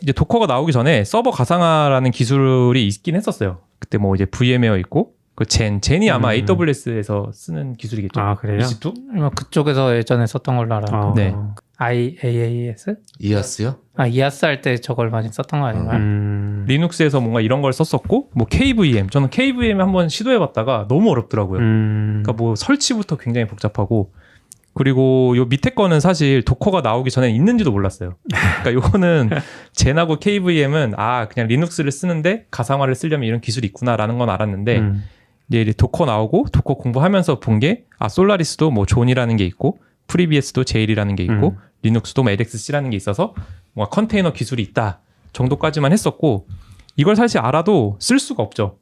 이제 도커가 나오기 전에 서버 가상화라는 기술이 있긴 했었어요. 그때 뭐 이제 VM웨어 있고 그 젠이 아마 AWS에서 쓰는 기술이겠죠. 아, 그래요? EC2? 그쪽에서 예전에 썼던 걸로 알아요. 네. IaaS? 이아스요? 이아스 할 때 저걸 많이 썼던 거 아닌가요? 리눅스에서 뭔가 이런 걸 썼었고 뭐 KVM 저는 KVM 한번 시도해봤다가 너무 어렵더라고요. 그러니까 뭐 설치부터 굉장히 복잡하고 그리고 요 밑에 거는 사실 도커가 나오기 전에 있는지도 몰랐어요. 그러니까 요거는 젠하고 KVM은 그냥 리눅스를 쓰는데 가상화를 쓰려면 이런 기술이 있구나라는 건 알았는데 이제 도커 나오고 도커 공부하면서 본 게 솔라리스도 뭐 존이라는 게 있고 프리비에스도 제일이라는 게 있고 리눅스도 뭐 LXC라는 게 있어서 뭔가 컨테이너 기술이 있다 정도까지만 했었고 이걸 사실 알아도 쓸 수가 없죠.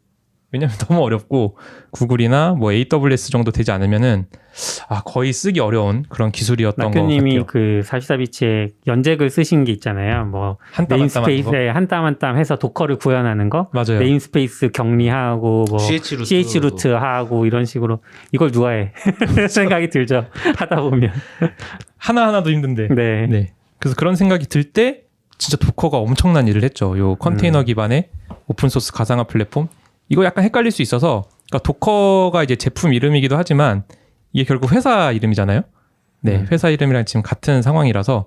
왜냐면 너무 어렵고 구글이나 뭐 AWS 정도 되지 않으면은 거의 쓰기 어려운 그런 기술이었던 것 같아요. 낙교님이 그 44비치에 연잭을 쓰신 게 있잖아요. 뭐 한 땀 한 땀 네임스페이스에 한 땀 한 땀 해서 도커를 구현하는 거, 맞아요. 네임스페이스 격리하고 뭐 CH 루트 하고 이런 식으로 이걸 누가 해? 생각이 들죠. 하다 보면 하나하나도 힘든데. 네. 그래서 그런 생각이 들 때 진짜 도커가 엄청난 일을 했죠. 요 컨테이너 기반의 오픈소스 가상화 플랫폼. 이거 약간 헷갈릴 수 있어서 그러니까 도커가 이제 제품 이름이기도 하지만 이게 결국 회사 이름이잖아요. 네, 회사 이름이랑 지금 같은 상황이라서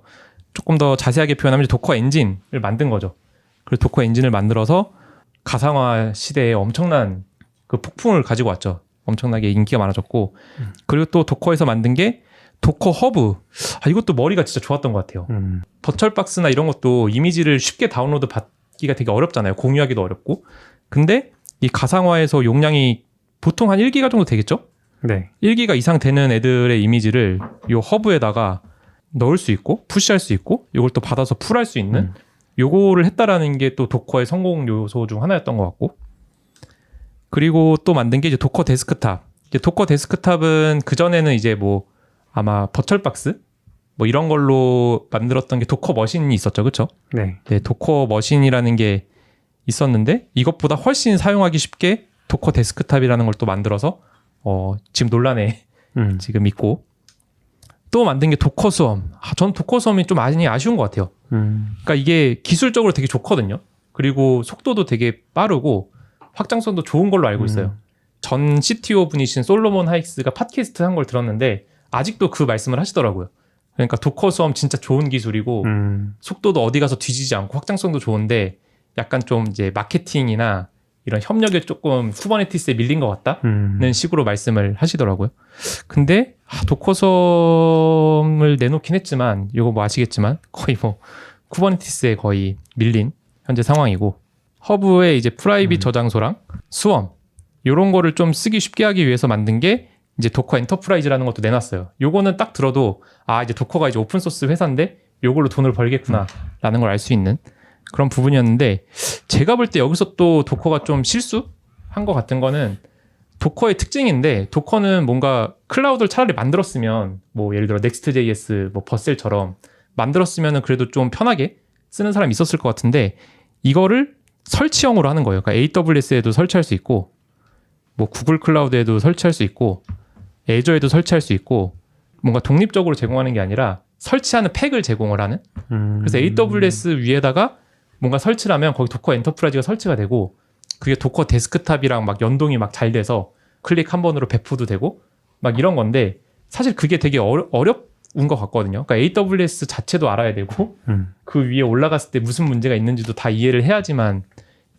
조금 더 자세하게 표현하면 도커 엔진을 만든 거죠. 그래서 도커 엔진을 만들어서 가상화 시대에 엄청난 그 폭풍을 가지고 왔죠. 엄청나게 인기가 많아졌고 그리고 또 도커에서 만든 게 도커 허브. 이것도 머리가 진짜 좋았던 것 같아요. 버추얼박스나 이런 것도 이미지를 쉽게 다운로드 받기가 되게 어렵잖아요. 공유하기도 어렵고. 근데 이 가상화에서 용량이 보통 한 1기가 정도 되겠죠? 네. 1기가 이상 되는 애들의 이미지를 이 허브에다가 넣을 수 있고 푸시할 수 있고 이걸 또 받아서 풀할 수 있는 요거를 했다라는 게 또 도커의 성공 요소 중 하나였던 것 같고 그리고 또 만든 게 이제 도커 데스크탑. 이제 도커 데스크탑은 그전에는 이제 뭐 아마 버추얼박스 뭐 이런 걸로 만들었던 게 도커 머신이 있었죠. 그렇죠? 네. 네, 도커 머신이라는 게 있었는데 이것보다 훨씬 사용하기 쉽게 도커 데스크탑이라는 걸 또 만들어서 지금 논란에 지금 있고 또 만든 게 도커 수험. 전 도커 수험이 좀 많이 아쉬운 것 같아요. 그러니까 이게 기술적으로 되게 좋거든요. 그리고 속도도 되게 빠르고 확장성도 좋은 걸로 알고 있어요. 전 CTO 분이신 솔로몬 하익스가 팟캐스트 한 걸 들었는데 아직도 그 말씀을 하시더라고요. 그러니까 도커 수험 진짜 좋은 기술이고 속도도 어디 가서 뒤지지 않고 확장성도 좋은데 약간 좀 이제 마케팅이나 이런 협력에 조금 쿠버네티스에 밀린 것 같다는 식으로 말씀을 하시더라고요. 근데 도커 수험을 내놓긴 했지만 이거 뭐 아시겠지만 거의 뭐 쿠버네티스에 거의 밀린 현재 상황이고 허브에 이제 프라이빗 저장소랑 수험 이런 거를 좀 쓰기 쉽게 하기 위해서 만든 게 이제 도커 엔터프라이즈라는 것도 내놨어요. 요거는 딱 들어도 이제 도커가 이제 오픈소스 회사인데 요걸로 돈을 벌겠구나라는 걸 알 수 있는 그런 부분이었는데 제가 볼 때 여기서 또 도커가 좀 실수한 것 같은 거는 도커의 특징인데 도커는 뭔가 클라우드를 차라리 만들었으면 뭐 예를 들어 넥스트.js 뭐 버셀처럼 만들었으면은 그래도 좀 편하게 쓰는 사람이 있었을 것 같은데 이거를 설치형으로 하는 거예요. 그러니까 AWS에도 설치할 수 있고 뭐 구글 클라우드에도 설치할 수 있고 애저에도 설치할 수 있고 뭔가 독립적으로 제공하는 게 아니라 설치하는 팩을 제공을 하는 그래서 AWS 위에다가 뭔가 설치를 하면 거기 도커 엔터프라이즈가 설치가 되고 그게 도커 데스크탑이랑 막 연동이 막 잘 돼서 클릭 한 번으로 배포도 되고 막 이런 건데 사실 그게 되게 어려운 것 같거든요. 그러니까 AWS 자체도 알아야 되고 그 위에 올라갔을 때 무슨 문제가 있는지도 다 이해를 해야지만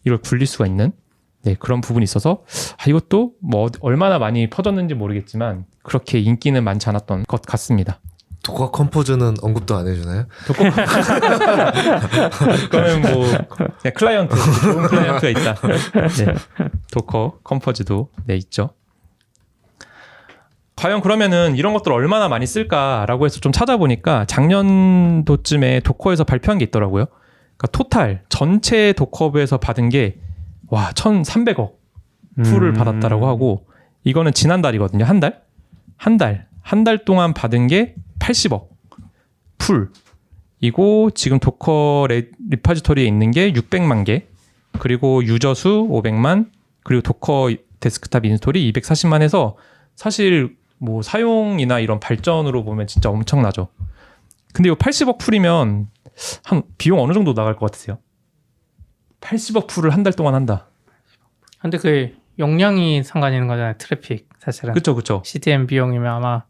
이걸 굴릴 수가 있는 그런 부분이 있어서 이것도 뭐 얼마나 많이 퍼졌는지 모르겠지만 그렇게 인기는 많지 않았던 것 같습니다. 도커 컴포즈는 언급도 안 해주나요? 그거는 뭐 그냥 클라이언트 좋은 클라이언트가 있다. 도커 컴포즈도 있죠. 과연 그러면은 이런 것들 얼마나 많이 쓸까라고 해서 좀 찾아보니까 작년도쯤에 도커에서 발표한 게 있더라고요. 그러니까 토탈 전체 도커브에서 받은 게 1,300억 풀을 받았다라고 하고 이거는 지난달이거든요. 한 달 동안 받은 게 80억 풀이고 지금 도커 리파지토리에 있는 게 600만 개 그리고 유저 수 500만 그리고 도커 데스크탑 인스톨이 240만 해서 사실 뭐 사용이나 이런 발전으로 보면 진짜 엄청나죠. 근데 이거 80억 풀이면 한 비용 어느 정도 나갈 것 같으세요? 80억 풀을 한 달 동안 한다. 근데 그 용량이 상관이 있는 거잖아요. 트래픽 사실은. 그쵸. CDN 비용이면 아마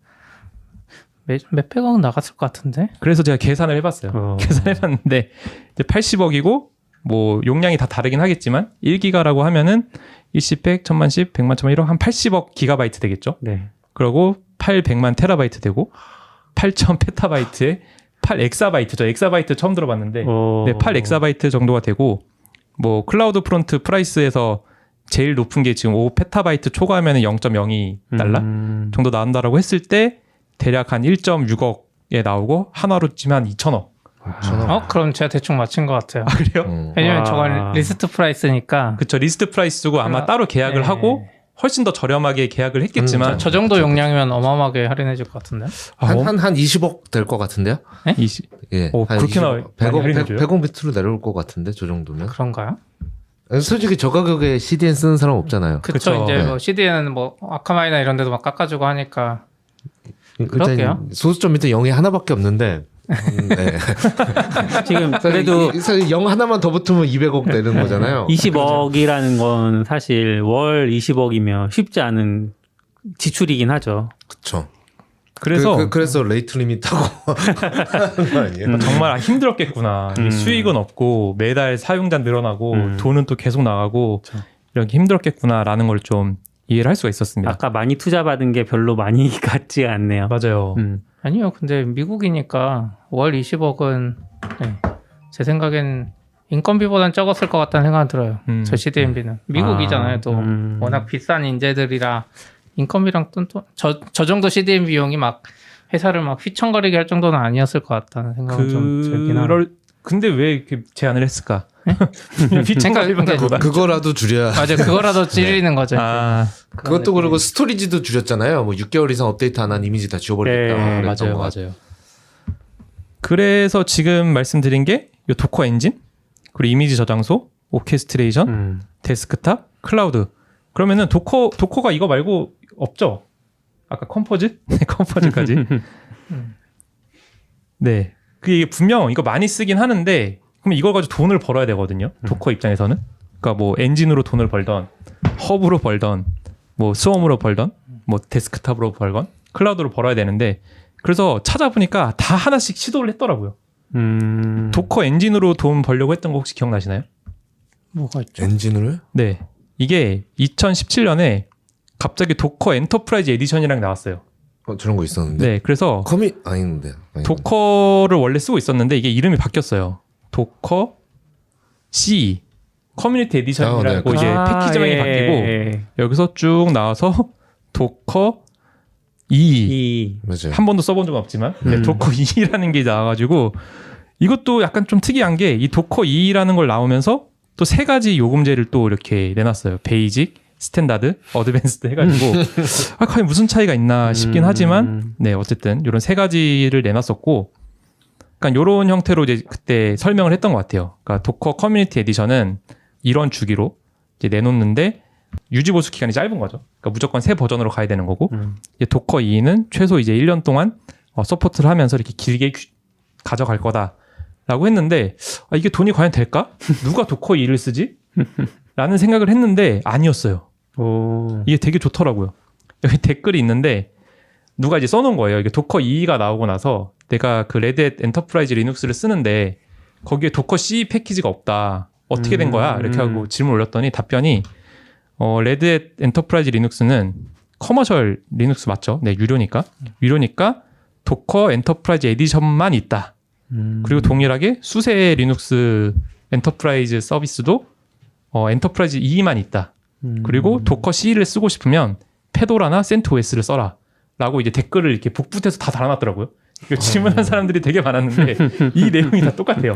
몇백억 나갔을 것 같은데. 그래서 제가 계산을 해봤어요. 계산해봤는데 이제 80억이고 뭐 용량이 다 다르긴 하겠지만 1기가라고 하면은 10, 100, 1000만, 10, 100만, 1000만, 1억 한 80억 기가바이트 되겠죠. 네. 그리고 800만 테라바이트 되고 8000 페타바이트에 8엑사바이트. 저 엑사바이트 처음 들어봤는데 네, 8엑사바이트 정도가 되고 뭐 클라우드 프론트 프라이스에서 제일 높은 게 지금 5페타바이트 초과하면 0.02달러 정도 나온다라고 했을 때 대략 한 1.6억에 나오고 한화로 치면 한 2천억. 그럼 제가 대충 맞힌 것 같아요. 아, 그래요? 왜냐면 저건 리스트 프라이스니까. 그쵸. 리스트 프라이스고 아마 따로 계약을 하고 훨씬 더 저렴하게 계약을 했겠지만 저 정도 용량이면 어마어마하게 할인해 줄 것 같은데. 한 20억 될 것 같은데요? 네? 20. 예. 그렇게나 100억 비트로 내려올 것 같은데 저 정도면. 그런가요? 솔직히 저 가격에 CDN 쓰는 사람 없잖아요. 그쵸. 이제 네. 뭐 CDN은 뭐 아카마이나 이런 데도 막 깎아주고 하니까. 그럴게요. 소수점 밑에 0이 하나밖에 없는데. 네. 지금 그래도 사실 0 하나만 더 붙으면 200억 되는 거잖아요. 20억이라는 건 사실 월 20억이면 쉽지 않은 지출이긴 하죠. 그렇죠. 그래서 그래서 레이트 리밋하고 하는 거 아니에요? 정말 힘들었겠구나. 수익은 없고 매달 사용자 늘어나고 돈은 또 계속 나가고 이렇게 힘들었겠구나라는 걸 좀 이해를 할 수가 있었습니다. 아까 많이 투자받은 게 별로 많이 같지 않네요. 맞아요. 아니요. 근데 미국이니까 월 20억은 제 생각엔 인건비보다는 적었을 것 같다는 생각은 들어요. 저 CDN비는. 미국이잖아요. 또 워낙 비싼 인재들이라 인건비랑 저 정도 CDN 비용이 막 회사를 막 휘청거리게 할 정도는 아니었을 것 같다는 생각은 좀 들긴 하네요. 근데 왜 이렇게 제안을 했을까? 그러니까 그거라도 줄여야. 맞아요. 그거라도 찌르는 거죠. 그것도 그리고 스토리지도 줄였잖아요. 뭐 6개월 이상 업데이트 안 한 이미지 다 지워버리겠다. 맞아요. 그래서 지금 말씀드린 게 이 도커 엔진, 그리고 이미지 저장소, 오케스트레이션, 데스크탑, 클라우드. 그러면은 도커가 이거 말고 없죠? 아까 컴포즈? 네, 컴포즈까지. 네. 그게 분명 이거 많이 쓰긴 하는데 그럼 이걸 가지고 돈을 벌어야 되거든요. 도커 입장에서는. 그러니까 뭐 엔진으로 돈을 벌던, 허브로 벌던, 뭐 스웜으로 벌던, 뭐 데스크탑으로 벌건, 클라우드로 벌어야 되는데 그래서 찾아보니까 다 하나씩 시도를 했더라고요. 도커 엔진으로 돈 벌려고 했던 거 혹시 기억나시나요? 뭐가 있죠? 엔진으로요? 네. 이게 2017년에 갑자기 도커 엔터프라이즈 에디션이랑 나왔어요. 저런 거 있었는데. 네. 그래서 아닌데. 도커를 원래 쓰고 있었는데 이게 이름이 바뀌었어요. 도커 C 커뮤니티 에디션이라고 이제 패키지명이 바뀌고 여기서 쭉 나와서 도커 E 맞아요. 한 번도 써본 적은 없지만 도커 E라는 게 나와가지고 이것도 약간 좀 특이한 게 이 도커 E라는 걸 나오면서 또 세 가지 요금제를 또 이렇게 내놨어요. 베이직, 스탠다드, 어드밴스드 해가지고 과연 무슨 차이가 있나 싶긴 하지만 네 어쨌든 이런 세 가지를 내놨었고 그러니까 이런 형태로 이제 그때 설명을 했던 것 같아요. 그러니까 도커 커뮤니티 에디션은 이런 주기로 이제 내놓는데 유지 보수 기간이 짧은 거죠. 그러니까 무조건 새 버전으로 가야 되는 거고 이제 도커 2는 최소 이제 1년 동안 서포트를 하면서 이렇게 길게 가져갈 거다라고 했는데 이게 돈이 과연 될까? 누가 도커 2를 쓰지? 라는 생각을 했는데 아니었어요. 이게 되게 좋더라고요. 여기 댓글이 있는데 누가 이제 써놓은 거예요. 이게 도커 2가 나오고 나서 내가 그 레드햇 엔터프라이즈 리눅스를 쓰는데 거기에 도커 C 패키지가 없다. 어떻게 된 거야? 이렇게 하고 질문 올렸더니 답변이 레드햇 엔터프라이즈 리눅스는 커머셜 리눅스 맞죠? 네, 유료니까 도커 엔터프라이즈 에디션만 있다. 그리고 동일하게 수세 리눅스 엔터프라이즈 서비스도 엔터프라이즈 2만 있다. 그리고 도커 C를 쓰고 싶으면 페도라나 센트OS를 써라. 라고 이제 댓글을 이렇게 북붙여서 다 달아놨더라고요. 질문한 사람들이 되게 많았는데 이 내용이 다 똑같아요.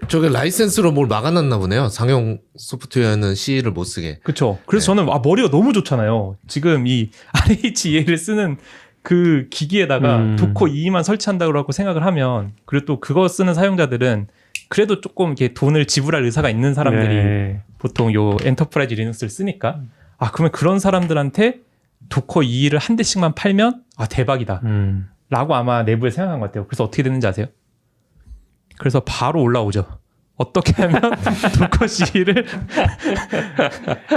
저게 라이센스로 뭘 막아놨나 보네요. 상용 소프트웨어는 C를 못 쓰게. 그렇죠. 그래서 저는 머리가 너무 좋잖아요. 지금 이 RHEA를 쓰는 그 기기에다가 도커 2만 설치한다고 하고 생각을 하면 그리고 또 그거 쓰는 사용자들은 그래도 조금 이렇게 돈을 지불할 의사가 있는 사람들이 보통 요 엔터프라이즈 리눅스를 쓰니까 그러면 그런 사람들한테 도커 2를 한 대씩만 팔면 대박이다. 라고 아마 내부에 생각한 것 같아요. 그래서 어떻게 됐는지 아세요? 그래서 바로 올라오죠. 어떻게 하면 도커 CE를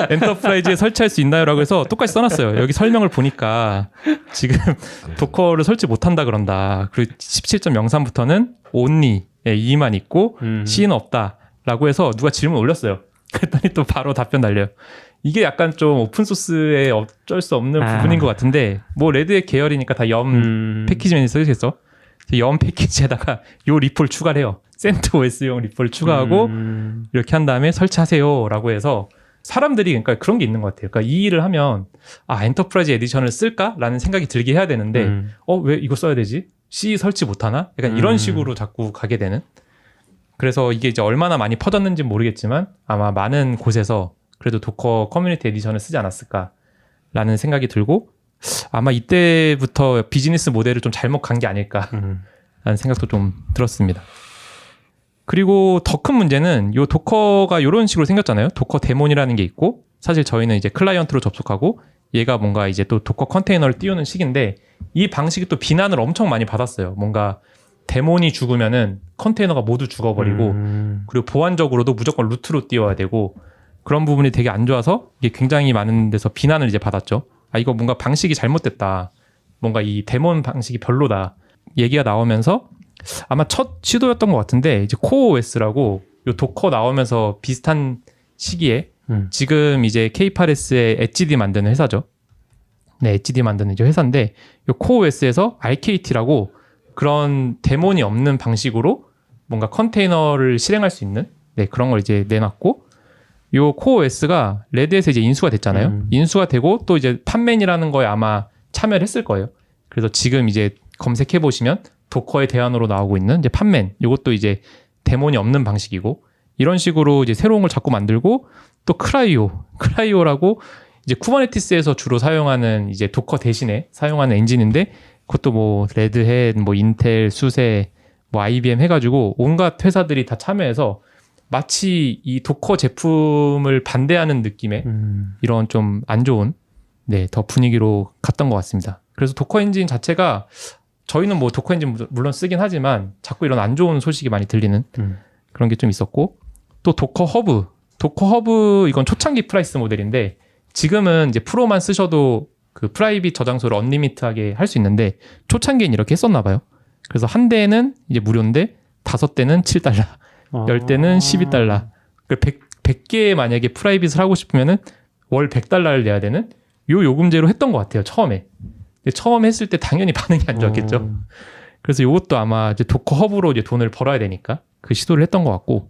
엔터프라이즈에 설치할 수 있나요라고 해서 똑같이 써놨어요. 여기 설명을 보니까 지금 도커를 설치 못한다 그런다. 그리고 17.03부터는 only 이만 있고 CE는 없다라고 해서 누가 질문 올렸어요. 그랬더니 또 바로 답변 달려요. 이게 약간 좀 오픈소스에 어쩔 수 없는 부분인 것 같은데 뭐 레드의 계열이니까 다 염 패키지맨이 쓰겠어. 염 패키지에다가 요 리폴 추가를 해요. CentOS용 리폴 추가하고 이렇게 한 다음에 설치하세요라고 해서 사람들이 그러니까 그런 게 있는 것 같아요. 그러니까 이 일을 하면 엔터프라이즈 에디션을 쓸까라는 생각이 들게 해야 되는데 왜 이거 써야 되지? C 설치 못하나? 약간 이런 식으로 자꾸 가게 되는. 그래서 이게 이제 얼마나 많이 퍼졌는지는 모르겠지만 아마 많은 곳에서 그래도 도커 커뮤니티 에디션을 쓰지 않았을까라는 생각이 들고 아마 이때부터 비즈니스 모델을 좀 잘못 간 게 아닐까라는 생각도 좀 들었습니다. 그리고 더 큰 문제는 요 도커가 이런 식으로 생겼잖아요. 도커 데몬이라는 게 있고 사실 저희는 이제 클라이언트로 접속하고 얘가 뭔가 이제 또 도커 컨테이너를 띄우는 식인데 이 방식이 또 비난을 엄청 많이 받았어요. 뭔가 데몬이 죽으면은 컨테이너가 모두 죽어버리고 그리고 보안적으로도 무조건 루트로 띄워야 되고 그런 부분이 되게 안 좋아서 이게 굉장히 많은 데서 비난을 이제 받았죠. 이거 뭔가 방식이 잘못됐다. 뭔가 이 데몬 방식이 별로다. 얘기가 나오면서 아마 첫 시도였던 것 같은데 이제 CoreOS라고 요 도커 나오면서 비슷한 시기에 지금 이제 K8S의 엣지디 만드는 회사죠. 네, 엣지디 만드는 이제 회사인데 요 CoreOS에서 RKT라고 그런 데몬이 없는 방식으로 뭔가 컨테이너를 실행할 수 있는 그런 걸 이제 내놨고 요 CoreOS가 레드에서 이제 인수가 됐잖아요. 인수가 되고 또 이제 판맨이라는 거에 아마 참여를 했을 거예요. 그래서 지금 이제 검색해 보시면 도커의 대안으로 나오고 있는 이제 판맨, 요것도 이제 데몬이 없는 방식이고 이런 식으로 이제 새로운 걸 자꾸 만들고 또 크라이오라고 이제 쿠버네티스에서 주로 사용하는 이제 도커 대신에 사용하는 엔진인데 그것도 뭐 레드햇, 뭐 인텔, 수세, 뭐 IBM 해가지고 온갖 회사들이 다 참여해서 마치 이 도커 제품을 반대하는 느낌의 이런 좀 안 좋은 더 분위기로 갔던 것 같습니다. 그래서 도커 엔진 자체가 저희는 뭐 도커 엔진 물론 쓰긴 하지만 자꾸 이런 안 좋은 소식이 많이 들리는 그런 게 좀 있었고 또 도커 허브 이건 초창기 프라이스 모델인데 지금은 이제 프로만 쓰셔도 그 프라이빗 저장소를 언리미트하게 할 수 있는데 초창기엔 이렇게 했었나 봐요. 그래서 한 대는 이제 무료인데 5대는 $7, 10대는 $12. 100개 만약에 프라이빗을 하고 싶으면은 월 $100를 내야 되는 요 요금제로 했던 것 같아요. 처음에 했을 때 당연히 반응이 안 좋았겠죠. 그래서 요것도 아마 이제 도커 허브로 이제 돈을 벌어야 되니까 그 시도를 했던 것 같고.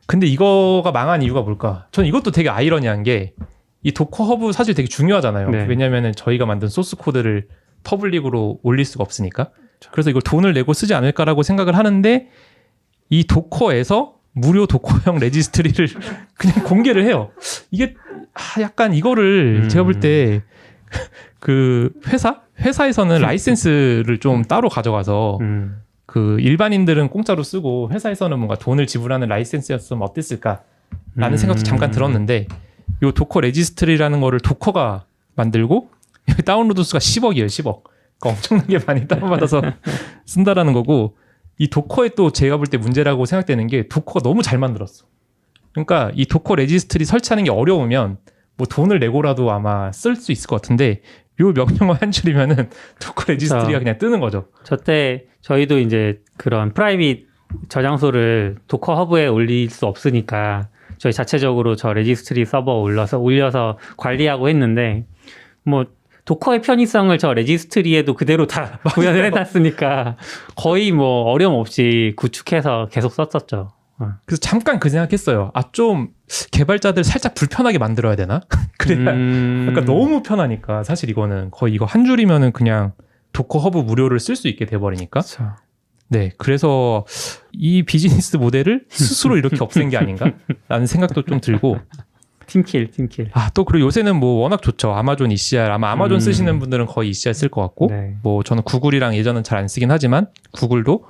근데 이거가 망한 이유가 뭘까? 저는 이것도 되게 아이러니한 게 이 도커 허브 사실 되게 중요하잖아요. 네. 왜냐면은 저희가 만든 소스 코드를 퍼블릭으로 올릴 수가 없으니까. 그래서 이걸 돈을 내고 쓰지 않을까라고 생각을 하는데 이 도커에서 무료 도커형 레지스트리를 그냥 공개를 해요. 이게 약간 이거를 제가 볼 때 그 회사에서는 라이센스를 좀 따로 가져가서 그 일반인들은 공짜로 쓰고 회사에서는 뭔가 돈을 지불하는 라이센스였으면 어땠을까라는 생각도 잠깐 들었는데 요 도커 레지스트리라는 거를 도커가 만들고 다운로드 수가 10억이에요. 10억. 그러니까 엄청나게 많이 다운받아서 쓴다라는 거고 이 도커에 또 제가 볼 때 문제라고 생각되는 게 도커가 너무 잘 만들었어. 그러니까 이 도커 레지스트리 설치하는 게 어려우면 뭐 돈을 내고라도 아마 쓸 수 있을 것 같은데 요 명령어 한 줄이면은 도커 레지스트리가 그냥 뜨는 거죠. 저때 저희도 이제 그런 프라이빗 저장소를 도커 허브에 올릴 수 없으니까 저희 자체적으로 저 레지스트리 서버 올려서 관리하고 했는데 뭐 도커의 편의성을 저 레지스트리에도 그대로 다 구현을 해놨으니까 거의 뭐 어려움 없이 구축해서 계속 썼었죠. 그래서 잠깐 그 생각했어요. 좀 개발자들 살짝 불편하게 만들어야 되나? 그래야 약간 너무 편하니까 사실 이거는 거의 이거 한 줄이면은 그냥 도커 허브 무료를 쓸 수 있게 돼버리니까. 그쵸. 네, 그래서 이 비즈니스 모델을 스스로 이렇게 없앤 게 아닌가라는 생각도 좀 들고. 팀킬. 또 그리고 요새는 뭐 워낙 좋죠. 아마존 ECR. 아마 아마존 쓰시는 분들은 거의 ECR 쓸 것 같고, 네. 뭐 저는 구글이랑 예전은 잘 안 쓰긴 하지만 구글도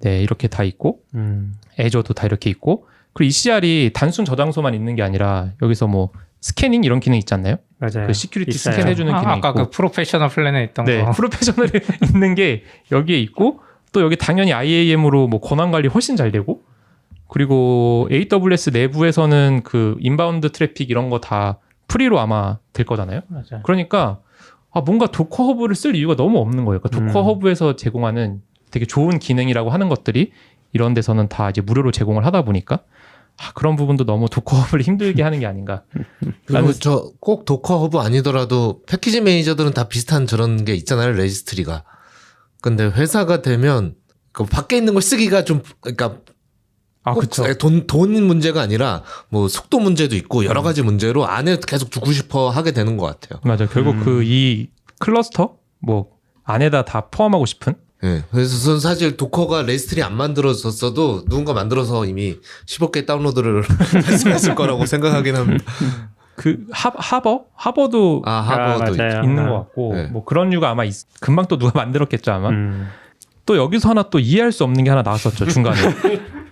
이렇게 다 있고, 애저도 다 이렇게 있고, 그리고 ECR이 단순 저장소만 있는 게 아니라 여기서 뭐 스캐닝 이런 기능 있지 않나요? 맞아요. 그 시큐리티 있어요. 스캔해주는 기능 있고. 아까 그 프로페셔널 플랜에 있던 거. 프로페셔널에 있는 게 여기에 있고, 또 여기 당연히 IAM으로 뭐 권한 관리 훨씬 잘 되고, 그리고 AWS 내부에서는 그 인바운드 트래픽 이런 거 다 프리로 아마 될 거잖아요. 맞아요. 그러니까 뭔가 도커 허브를 쓸 이유가 너무 없는 거예요. 그러니까 도커 허브에서 제공하는 되게 좋은 기능이라고 하는 것들이 이런 데서는 다 이제 무료로 제공을 하다 보니까 그런 부분도 너무 도커 허브를 힘들게 하는 게 아닌가. 그리고 저 꼭 도커 허브 아니더라도 패키지 매니저들은 다 비슷한 저런 게 있잖아요. 레지스트리가. 근데 회사가 되면 그 밖에 있는 걸 쓰기가 좀 그러니까 그렇죠. 돈 문제가 아니라 뭐 속도 문제도 있고 여러 가지 문제로 안에 계속 두고 싶어 하게 되는 것 같아요. 맞아. 결국 그 이 클러스터 뭐 안에다 다 포함하고 싶은. 네. 그래서 저는 사실 도커가 레지스트리 안 만들어졌어도 누군가 만들어서 이미 10억 개 다운로드를 했을 거라고 생각하긴 합니다. 그 하버도 하버도 있는 것 같고 네. 뭐 그런 이유가 아마 금방 또 누가 만들었겠죠 아마. 또 여기서 하나 또 이해할 수 없는 게 하나 나왔었죠 중간에.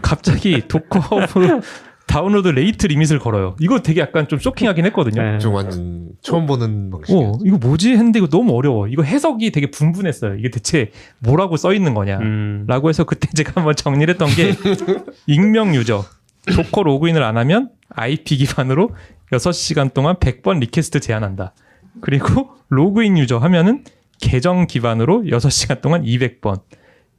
갑자기 도커 허브 다운로드 레이트 리밋을 걸어요. 이거 되게 약간 좀 쇼킹하긴 했거든요. 네. 좀 완전 처음 보는 방식이에요. 이거 뭐지 했는데 이거 너무 어려워. 이거 해석이 되게 분분했어요. 이게 대체 뭐라고 써 있는 거냐 라고 해서 그때 제가 한번 정리를 했던 게 익명 유저 도커 로그인을 안 하면 IP 기반으로 6시간 동안 100번 리퀘스트 제한한다. 그리고 로그인 유저 하면은 계정 기반으로 6시간 동안 200번.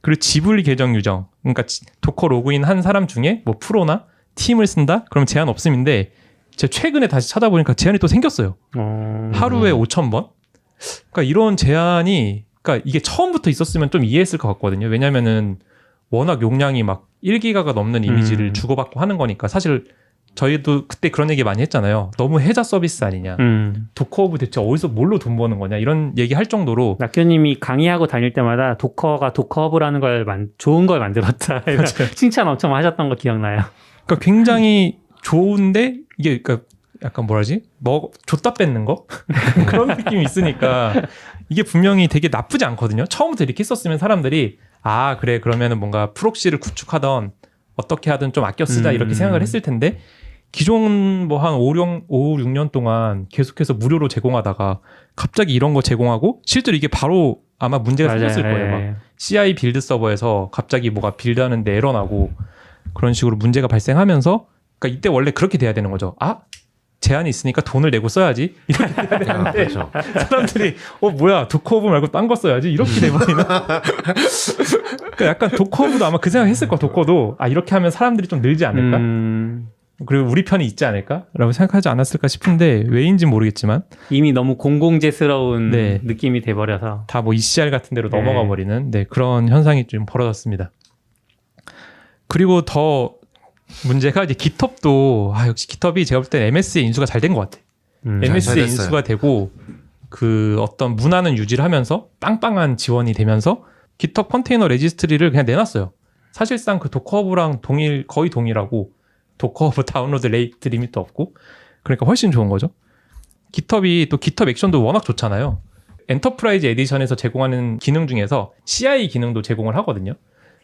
그리고 지불 계정 유저. 그러니까 도커 로그인 한 사람 중에 뭐 프로나 팀을 쓴다? 그럼 제한 없음인데 제가 최근에 다시 찾아보니까 제한이 또 생겼어요. 하루에 5,000번? 그러니까 이런 제한이 그러니까 이게 처음부터 있었으면 좀 이해했을 것 같거든요. 왜냐면은 워낙 용량이 막 1기가가 넘는 이미지를 주고받고 하는 거니까 사실 저희도 그때 그런 얘기 많이 했잖아요. 너무 해자 서비스 아니냐. 도커 허브 대체 어디서 뭘로 돈 버는 거냐. 이런 얘기 할 정도로. 낙교님이 강의하고 다닐 때마다 도커가 도커 허브라는 걸 좋은 걸 만들었다. 칭찬 엄청 하셨던 거 기억나요. 그러니까 굉장히 좋은데 이게 그러니까 약간 뭐라지? 줬다 뺏는 거? 그런 느낌이 있으니까 이게 분명히 되게 나쁘지 않거든요. 처음부터 이렇게 했었으면 사람들이 그래 그러면은 뭔가 프록시를 구축하던 어떻게 하든 좀 아껴 쓰자 이렇게 생각을 했을 텐데 기존 뭐 한 5, 6년 동안 계속해서 무료로 제공하다가 갑자기 이런 거 제공하고 실제로 이게 바로 아마 문제가 생겼을 거예요. 막 CI 빌드 서버에서 갑자기 뭐가 빌드하는데 에러 나고 그런 식으로 문제가 발생하면서 그러니까 이때 원래 그렇게 돼야 되는 거죠. 제한이 있으니까 돈을 내고 써야지 이렇게 돼야 되는데 그렇죠. 사람들이 뭐야 도커 허브 말고 딴 거 써야지 이렇게 돼버리는. 그러니까 약간 도커 허브도 아마 그 생각했을 거야. 도커도 이렇게 하면 사람들이 좀 늘지 않을까? 그리고 우리 편이 있지 않을까라고 생각하지 않았을까 싶은데 왜인지 모르겠지만 이미 너무 공공재스러운 느낌이 돼버려서 다 뭐 ECR 같은 데로 넘어가 버리는 그런 현상이 좀 벌어졌습니다. 그리고 더 문제가 이제 GitHub도 역시 GitHub이 제가 볼 때 MS의 인수가 잘 된 것 같아. MS의 인수가 되고 그 어떤 문화는 유지를 하면서 빵빵한 지원이 되면서 GitHub 컨테이너 레지스트리를 그냥 내놨어요. 사실상 그 도커허브랑 거의 동일하고 도커허브 다운로드 레이트 리밋도 없고 그러니까 훨씬 좋은 거죠. GitHub이 또 GitHub 액션도 워낙 좋잖아요. 엔터프라이즈 에디션에서 제공하는 기능 중에서 CI 기능도 제공을 하거든요.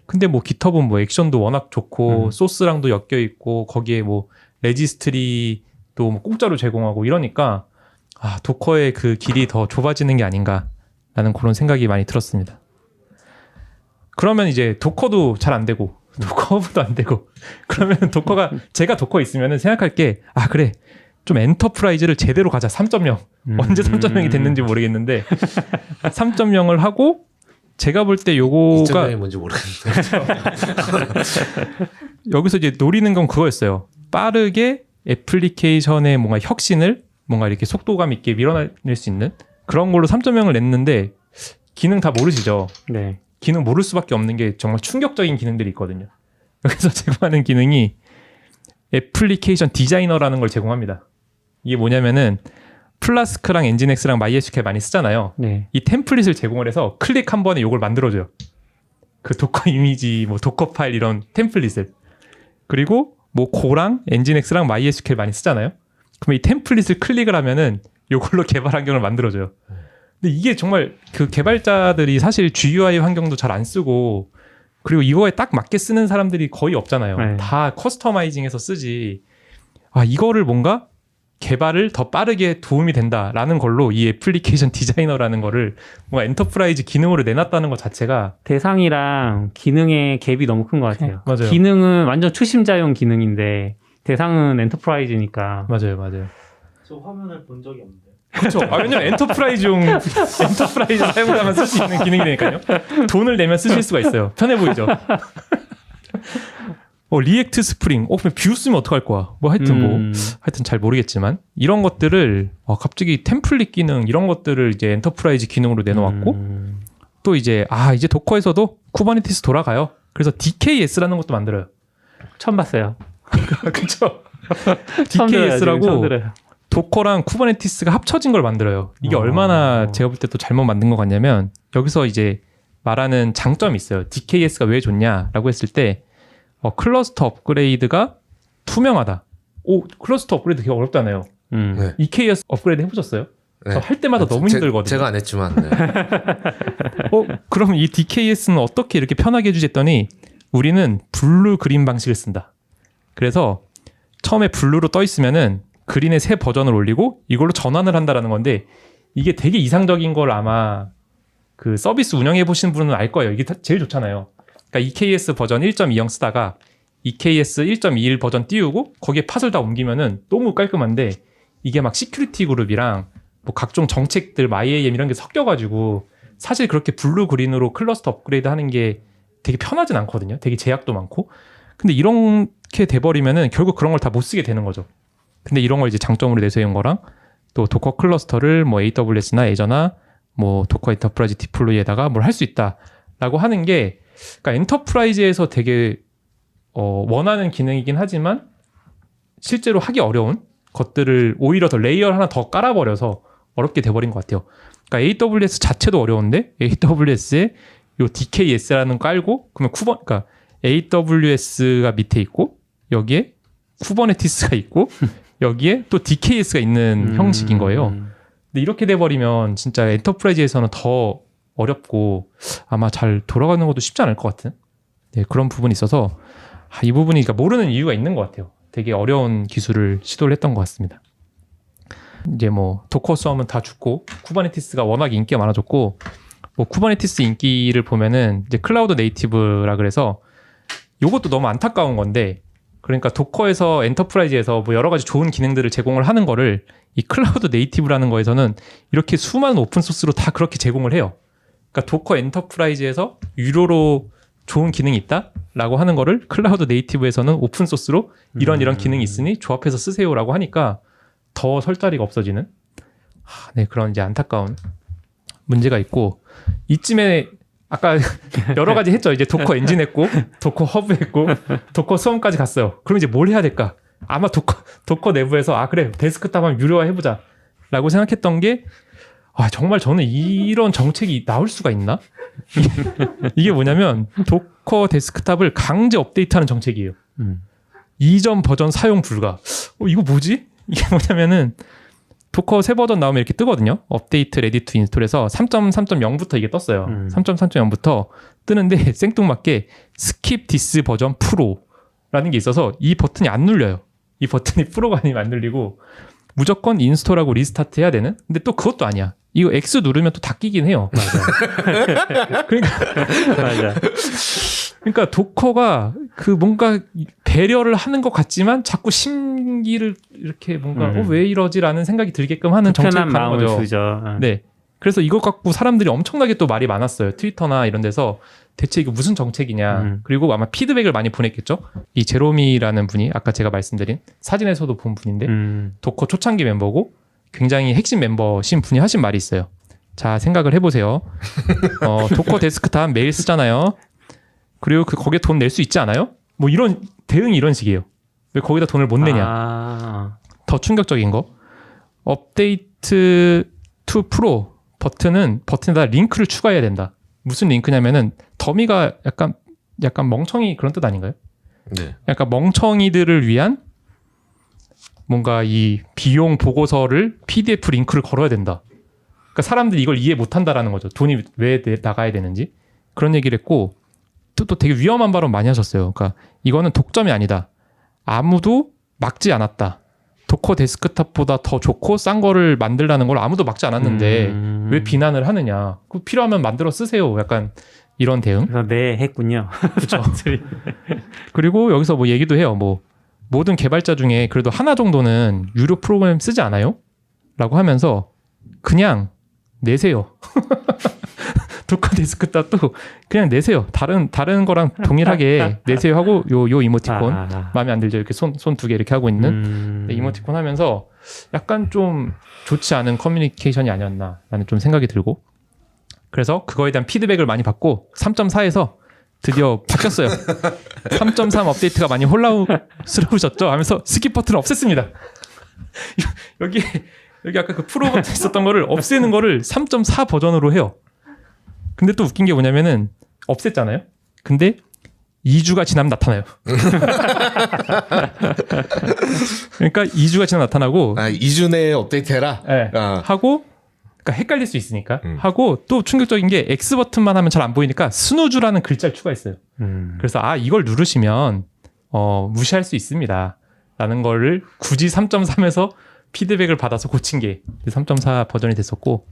근데 뭐 GitHub은 뭐 액션도 워낙 좋고 소스랑도 엮여 있고 거기에 뭐 레지스트리도 뭐 공짜로 제공하고 이러니까 도커의 그 길이 더 좁아지는 게 아닌가라는 그런 생각이 많이 들었습니다. 그러면 이제 도커도 잘 안 되고 도커 허브도 안 되고 그러면 제가 도커 있으면은 생각할 게 그래 좀 엔터프라이즈를 제대로 가자 3.0 언제 3.0이 됐는지 모르겠는데 3.0을 하고 제가 볼 때 요거가 2.0이 뭔지 모르겠는데 여기서 이제 노리는 건 그거였어요. 빠르게 애플리케이션의 뭔가 혁신을 뭔가 이렇게 속도감 있게 밀어낼 수 있는 그런 걸로 3.0을 냈는데 기능 다 모르시죠? 네. 기능 모를 수밖에 없는 게 정말 충격적인 기능들이 있거든요. 여기서 제공하는 기능이 애플리케이션 디자이너라는 걸 제공합니다. 이게 뭐냐면은 플라스크랑 엔진엑스랑 MySQL 많이 쓰잖아요. 이 템플릿을 제공을 해서 클릭 한 번에 이걸 만들어줘요. 그 도커 이미지, 뭐 도커 파일 이런 템플릿을. 그리고 뭐 고랑 엔진엑스랑 MySQL 많이 쓰잖아요. 그럼 이 템플릿을 클릭을 하면은 이걸로 개발 환경을 만들어줘요. 근데 이게 정말 그 개발자들이 사실 GUI 환경도 잘 안 쓰고 그리고 이거에 딱 맞게 쓰는 사람들이 거의 없잖아요. 다 커스터마이징해서 쓰지. 이거를 뭔가 개발을 더 빠르게 도움이 된다라는 걸로 이 애플리케이션 디자이너라는 거를 뭔가 엔터프라이즈 기능으로 내놨다는 것 자체가 대상이랑 기능의 갭이 너무 큰 것 같아요. 맞아요. 기능은 완전 초심자용 기능인데 대상은 엔터프라이즈니까. 맞아요. 저 화면을 본 적이 없는데. 그렇죠. 왜냐면 엔터프라이즈용 엔터프라이즈 사용자만 쓸 수 있는 기능이니까요. 돈을 내면 쓰실 수가 있어요. 편해 보이죠. 리액트 스프링. 그럼 뷰 쓰면 어떡할 거야? 하여튼 잘 모르겠지만 이런 것들을 갑자기 템플릿 기능 이런 것들을 이제 엔터프라이즈 기능으로 내놓았고 또 이제 이제 도커에서도 쿠버네티스 돌아가요. 그래서 DKS라는 것도 만들어요. 처음 봤어요. 그렇죠. 처음 DKS라고 들어요. 도커랑 쿠버네티스가 합쳐진 걸 만들어요. 이게 얼마나 제가 볼 때 또 잘못 만든 것 같냐면 여기서 이제 말하는 장점이 있어요. DKS가 왜 좋냐라고 했을 때 클러스터 업그레이드가 투명하다. 클러스터 업그레이드 되게 어렵잖아요. 네. EKS 업그레이드 해보셨어요? 네. 할 때마다 너무 힘들거든요. 제가 안 했지만. 네. 그럼 이 DKS는 어떻게 이렇게 편하게 해주지 했더니 우리는 블루 그린 방식을 쓴다. 그래서 처음에 블루로 떠 있으면은 그린의 새 버전을 올리고 이걸로 전환을 한다라는 건데 이게 되게 이상적인 걸 아마 그 서비스 운영해 보신 분은 알 거예요. 이게 제일 좋잖아요. 그러니까 EKS 버전 1.20 쓰다가 EKS 1.21 버전 띄우고 거기에 팟을 다 옮기면은 너무 깔끔한데 이게 막 시큐리티 그룹이랑 뭐 각종 정책들 MyAM 이런 게 섞여가지고 사실 그렇게 블루 그린으로 클러스터 업그레이드 하는 게 되게 편하진 않거든요. 되게 제약도 많고. 근데 이렇게 돼버리면은 결국 그런 걸 다 못 쓰게 되는 거죠. 근데 이런 걸 이제 장점으로 내세운 거랑 또 도커 클러스터를 뭐 AWS나 애저나 뭐 도커 엔터프라이즈 디플로이에다가 뭘 할 수 있다라고 하는 게 그러니까 엔터프라이즈에서 되게 원하는 기능이긴 하지만 실제로 하기 어려운 것들을 오히려 더 레이어 하나 더 깔아버려서 어렵게 돼버린 것 같아요. 그러니까 AWS 자체도 어려운데 AWS에 요 DKS라는 거 깔고 그러면 그러니까 AWS가 밑에 있고 여기에 쿠버네티스가 있고 여기에 또 DKS가 있는 형식인 거예요. 근데 이렇게 돼버리면 진짜 엔터프라이즈에서는 더 어렵고 아마 잘 돌아가는 것도 쉽지 않을 것 같은 그런 부분이 있어서 이 부분이 그러니까 모르는 이유가 있는 것 같아요. 되게 어려운 기술을 시도를 했던 것 같습니다. 이제 뭐 도커 썸은 다 죽고 쿠버네티스가 워낙 인기가 많아졌고 뭐 쿠버네티스 인기를 보면은 이제 클라우드 네이티브라 그래서 이것도 너무 안타까운 건데 그러니까 도커에서 엔터프라이즈에서 뭐 여러 가지 좋은 기능들을 제공을 하는 거를 이 클라우드 네이티브라는 거에서는 이렇게 수많은 오픈 소스로 다 그렇게 제공을 해요. 그러니까 도커 엔터프라이즈에서 유료로 좋은 기능이 있다라고 하는 거를 클라우드 네이티브에서는 오픈 소스로 이런 기능이 있으니 조합해서 쓰세요라고 하니까 더 설 자리가 없어지는 그런 이제 안타까운 문제가 있고 이쯤에 아까 여러 가지 했죠. 이제 도커 엔진 했고 도커 허브 했고 도커 수험까지 갔어요. 그럼 이제 뭘 해야 될까? 아마 도커 내부에서 그래 데스크탑 한번 유료화 해보자 라고 생각했던 게 정말 저는 이런 정책이 나올 수가 있나? 이게 뭐냐면 도커 데스크탑을 강제 업데이트하는 정책이에요. 이전 버전 사용 불가. 이거 뭐지? 이게 뭐냐면은 도커 새 버전 나오면 이렇게 뜨거든요. 업데이트 레디 투 인스톨에서 3.3.0부터 이게 떴어요. 3.3.0부터 뜨는데 생뚱맞게 스킵 디스 버전 프로라는 게 있어서 이 버튼이 안 눌려요. 이 버튼이 프로가 아니면 안 눌리고 무조건 인스톨하고 리스타트 해야 되는? 근데 또 그것도 아니야. 이거 X 누르면 또 다 끼긴 해요. 맞아. 그러니까 도커가 그 뭔가 배려를 하는 것 같지만 자꾸 심기를 이렇게 뭔가 왜 이러지라는 생각이 들게끔 하는 정책을 하는 거죠. 주죠. 네. 그래서 이거 갖고 사람들이 엄청나게 또 말이 많았어요. 트위터나 이런 데서 대체 이거 무슨 정책이냐. 그리고 아마 피드백을 많이 보냈겠죠. 이 제로미라는 분이 아까 제가 말씀드린 사진에서도 본 분인데 도커 초창기 멤버고 굉장히 핵심 멤버신 분이 하신 말이 있어요. 자, 생각을 해보세요. 도커 데스크탑 매일 쓰잖아요. 그리고 거기에 돈 낼 수 있지 않아요? 뭐 이런 대응이 이런 식이에요. 왜 거기다 돈을 못 내냐. 더 충격적인 거. 업데이트 투 프로 버튼에다 링크를 추가해야 된다. 무슨 링크냐면은 더미가 약간 멍청이 그런 뜻 아닌가요? 네. 약간 멍청이들을 위한 뭔가 이 비용 보고서를 PDF 링크를 걸어야 된다. 그러니까 사람들이 이걸 이해 못 한다라는 거죠. 돈이 왜 나가야 되는지. 그런 얘기를 했고 또 되게 위험한 발언 많이 하셨어요. 그러니까 이거는 독점이 아니다. 아무도 막지 않았다. 도커 데스크탑보다 더 좋고 싼 거를 만들라는 걸 아무도 막지 않았는데 왜 비난을 하느냐. 필요하면 만들어 쓰세요. 약간 이런 대응. 그래서 네 했군요. 그렇죠. 그리고 여기서 뭐 얘기도 해요. 뭐 모든 개발자 중에 그래도 하나 정도는 유료 프로그램 쓰지 않아요? 라고 하면서 그냥 내세요. 도커 데스크탑도 그냥 내세요. 다른 거랑 동일하게 내세요 하고 요 이모티콘 마음에 안 들죠? 이렇게 손 두 개 이렇게 하고 있는 이모티콘 하면서 약간 좀 좋지 않은 커뮤니케이션이 아니었나라는 좀 생각이 들고 그래서 그거에 대한 피드백을 많이 받고 3.4에서 드디어 바뀌었어요. 3.3 업데이트가 많이 혼란스러우셨죠? 하면서 스킵 버튼을 없앴습니다. 여기 아까 그 프로 버튼 있었던 거를 없애는 거를 3.4 버전으로 해요. 근데 또 웃긴 게 뭐냐면은 없앴잖아요. 근데 2주가 지나면 나타나요. 그러니까 2주가 지나면 나타나고 2주 내에 업데이트해라. 네. 하고 그러니까 헷갈릴 수 있으니까 하고 또 충격적인 게 X 버튼만 하면 잘 안 보이니까 스누즈라는 글자를 추가했어요. 그래서 이걸 누르시면 무시할 수 있습니다. 라는 거를 굳이 3.3에서 피드백을 받아서 고친 게 3.4 버전이 됐었고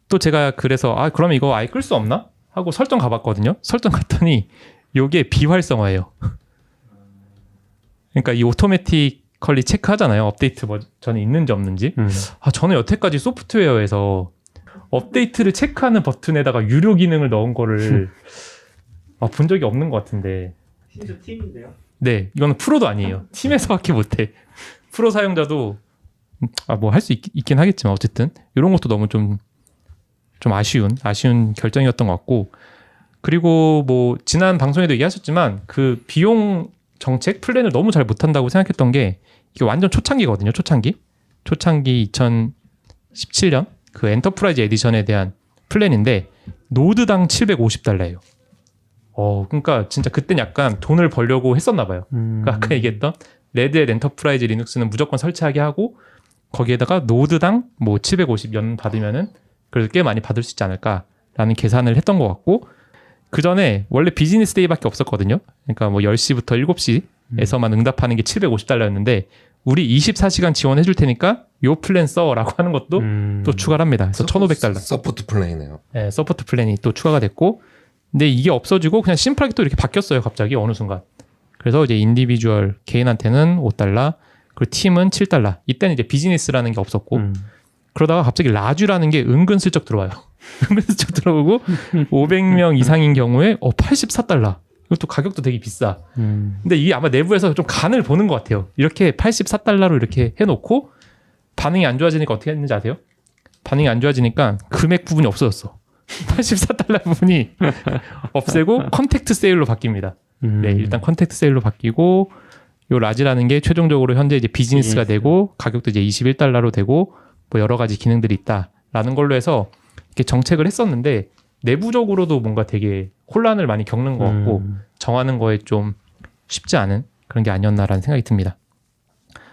또 제가 그래서 그럼 이거 아예 끌 수 없나? 하고 설정 가봤거든요. 설정 갔더니 요게 비활성화예요. 그러니까 이 오토매틱컬리 체크하잖아요. 업데이트 버전이 있는지 없는지. 저는 여태까지 소프트웨어에서 업데이트를 체크하는 버튼에다가 유료 기능을 넣은 거를 본 적이 없는 것 같은데. 심지어 팀인데요? 네, 이거는 프로도 아니에요. 팀에서밖에 못해. 프로 사용자도 뭐 할 수 있긴 하겠지만 어쨌든 이런 것도 너무 좀 아쉬운 결정이었던 것 같고 그리고 뭐 지난 방송에도 얘기하셨지만 그 비용 정책 플랜을 너무 잘 못한다고 생각했던 게 이게 완전 초창기거든요. 초창기 2017년 그 엔터프라이즈 에디션에 대한 플랜인데 노드당 $750예요. 그러니까 진짜 그땐 약간 돈을 벌려고 했었나 봐요. 그러니까 아까 얘기했던 레드햇 엔터프라이즈 리눅스는 무조건 설치하게 하고 거기에다가 노드당 뭐 750연 받으면은 그래도 꽤 많이 받을 수 있지 않을까라는 계산을 했던 것 같고 그 전에 원래 비즈니스 데이밖에 없었거든요. 그러니까 뭐 10시부터 7시에서만 응답하는 게 $750였는데 우리 24시간 지원해 줄 테니까 요 플랜 써라고 하는 것도 또 추가를 합니다. 그래서 $1,500. 서포트 플랜이네요. 네, 서포트 플랜이 또 추가가 됐고 근데 이게 없어지고 그냥 심플하게 또 이렇게 바뀌었어요. 갑자기 어느 순간. 그래서 이제 인디비주얼 개인한테는 $5 그리고 팀은 $7. 이때는 이제 비즈니스라는 게 없었고 그러다가 갑자기 라주라는 게 은근슬쩍 들어와요. 은근슬쩍 들어오고 500명 이상인 경우에 $84. 이것도 가격도 되게 비싸. 근데 이게 아마 내부에서 좀 간을 보는 것 같아요. 이렇게 $84로 이렇게 해놓고 반응이 안 좋아지니까 어떻게 했는지 아세요? 반응이 안 좋아지니까 금액 부분이 없어졌어. $84 부분이 없애고 컨택트 세일로 바뀝니다. 네, 일단 컨택트 세일로 바뀌고 요 라지라는 게 최종적으로 현재 이제 비즈니스가 되고 가격도 이제 $21로 되고 뭐 여러 가지 기능들이 있다라는 걸로 해서 이렇게 정책을 했었는데 내부적으로도 뭔가 되게 혼란을 많이 겪는 것 같고 정하는 거에 좀 쉽지 않은 그런 게 아니었나라는 생각이 듭니다.